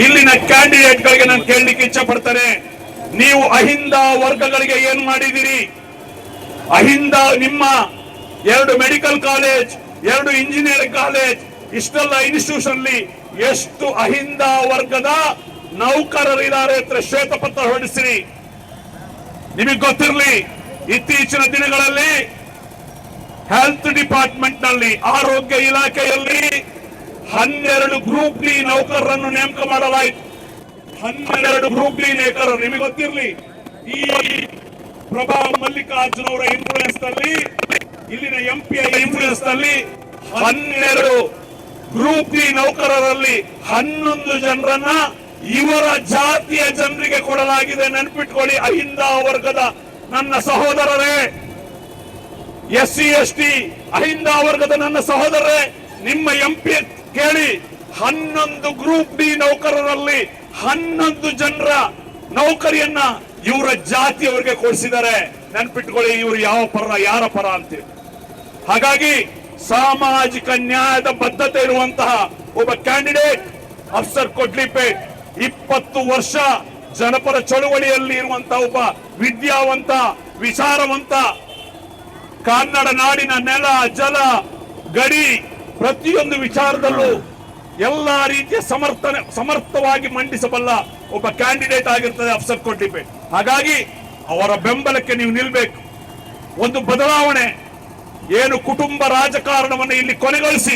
ಇಲ್ಲಿನ ಕ್ಯಾಂಡಿಡೇಟ್ ಗಳಿಗೆ ನಾನು ಕೇಳಲಿಕ್ಕೆ ಇಚ್ಛೆ ಪಡ್ತೇನೆ, ನೀವು ಅಹಿಂದ ವರ್ಗಗಳಿಗೆ ಏನ್ ಮಾಡಿದಿರಿ? ಅಹಿಂದ ನಿಮ್ಮ 2 ಮೆಡಿಕಲ್ ಕಾಲೇಜ್, 2 ಇಂಜಿನಿಯರಿಂಗ್ ಕಾಲೇಜ್, ಇಷ್ಟೆಲ್ಲ ಇನ್ಸ್ಟಿಟ್ಯೂಷನ್ ಎಷ್ಟು ಅಹಿಂದ ವರ್ಗದ ನೌಕರರಿದ್ದಾರೆ ಅಂತ ಶ್ವೇತಪತ್ರ ಹೊರಡಿಸಿರಿ. ನಿಮಗೆ ಗೊತ್ತಿರಲಿ, ಇತ್ತೀಚಿನ ದಿನಗಳಲ್ಲಿ ಹೆಲ್ತ್ ಡಿಪಾರ್ಟ್ಮೆಂಟ್ ನಲ್ಲಿ, ಆರೋಗ್ಯ ಇಲಾಖೆಯಲ್ಲಿ 12 ಗ್ರೂಪ್ ಡಿ ನೌಕರರನ್ನು ನೇಮಕ ಮಾಡಲಾಯಿತು. 12 ಗ್ರೂಪ್ ಡಿ ನೌಕರರು. ನಿಮಗೆ ಗೊತ್ತಿರಲಿ, ಈ ಪ್ರಭಾ ಮಲ್ಲಿಕಾರ್ಜುನ್ ಅವರ ಇನ್ಫ್ಲೂಯೆನ್ಸ್ ನಲ್ಲಿ, ಇಲ್ಲಿನ ಎಂಪಿಯ ಇನ್ಫ್ಲೂಯೆನ್ಸ್ ನಲ್ಲಿ 12 ಗ್ರೂಪ್ ಡಿ ನೌಕರರಲ್ಲಿ 11 ಜನರನ್ನ ಇವರ ಜಾತಿಯ ಜನರಿಗೆ ಕೊಡಲಾಗಿದೆ. ನೆನಪಿಟ್ಕೊಳ್ಳಿ, ಅಹಿಂದ ವರ್ಗದ ನನ್ನ ಸಹೋದರರೇ, SC ST ಅಹಿಂದ ವರ್ಗದ ನನ್ನ ಸಹೋದರರೇ, ನಿಮ್ಮ ಎಂಪಿ ಕೇಳಿ, 11 ಗ್ರೂಪ್ ಡಿ ನೌಕರರಲ್ಲಿ 11 ಜನರ ನೌಕರಿಯನ್ನ ಇವರ ಜಾತಿಯವರಿಗೆ ಕೊಡಿಸಿದ್ದಾರೆ. ನೆನ್ಪಿಟ್ಕೊಳ್ಳಿ, ಇವರು ಯಾವ ಪರ, ಯಾರ ಪರ ಅಂತೇಳಿ. ಹಾಗಾಗಿ ಸಾಮಾಜಿಕ ನ್ಯಾಯದ ಬದ್ಧತೆ ಇರುವಂತಹ ಒಬ್ಬ ಕ್ಯಾಂಡಿಡೇಟ್ ಅಫ್ಸರ್ ಕೊಡ್ಲಿಪೇಟ್, 20 ವರ್ಷ ಜನಪರ ಚಳುವಳಿಯಲ್ಲಿ ಇರುವಂತಹ ಒಬ್ಬ ವಿದ್ಯಾವಂತ, ವಿಚಾರವಂತ, ಕನ್ನಡ ನಾಡಿನ ನೆಲ, ಜಲ, ಗಡಿ ಪ್ರತಿಯೊಂದು ವಿಚಾರದಲ್ಲೂ ಎಲ್ಲಾ ರೀತಿಯ ಸಮರ್ಥವಾಗಿ ಮಂಡಿಸಬಲ್ಲ ಒಬ್ಬ ಕ್ಯಾಂಡಿಡೇಟ್ ಆಗಿರ್ತದೆ ಅಫ್ಸರ್ ಕೊಡ್ಲಿಪೇಟ್. ಹಾಗಾಗಿ ಅವರ ಬೆಂಬಲಕ್ಕೆ ನೀವು ನಿಲ್ಬೇಕು. ಒಂದು ಬದಲಾವಣೆ, ಏನು ಕುಟುಂಬ ರಾಜಕಾರಣವನ್ನು ಇಲ್ಲಿ ಕೊನೆಗೊಳಿಸಿ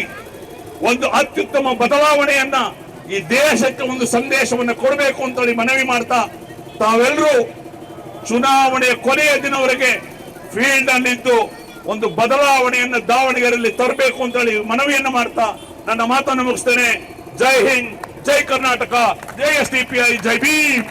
ಒಂದು ಅತ್ಯುತ್ತಮ ಬದಲಾವಣೆಯನ್ನ ಈ ದೇಶಕ್ಕೆ ಒಂದು ಸಂದೇಶವನ್ನು ಕೊಡಬೇಕು ಅಂತ ಮನವಿ ಮಾಡ್ತಾ, ತಾವೆಲ್ಲರೂ ಚುನಾವಣೆಯ ಕೊನೆಯ ದಿನವರೆಗೆ ಫೀಲ್ಡ್ ನಲ್ಲಿದ್ದು ಒಂದು ಬದಲಾವಣೆಯನ್ನು ದಾವಣಗೆರೆಯಲ್ಲಿ ತರಬೇಕು ಅಂತ ಹೇಳಿ ಮನವಿಯನ್ನು ಮಾಡ್ತಾ ನನ್ನ ಮಾತನ್ನು ಮುಗಿಸ್ತೇನೆ. ಜೈ ಹಿಂದ್, ಜೈ ಕರ್ನಾಟಕ, ಜೈ SDPI, ಜೈ ಭೀಮ್.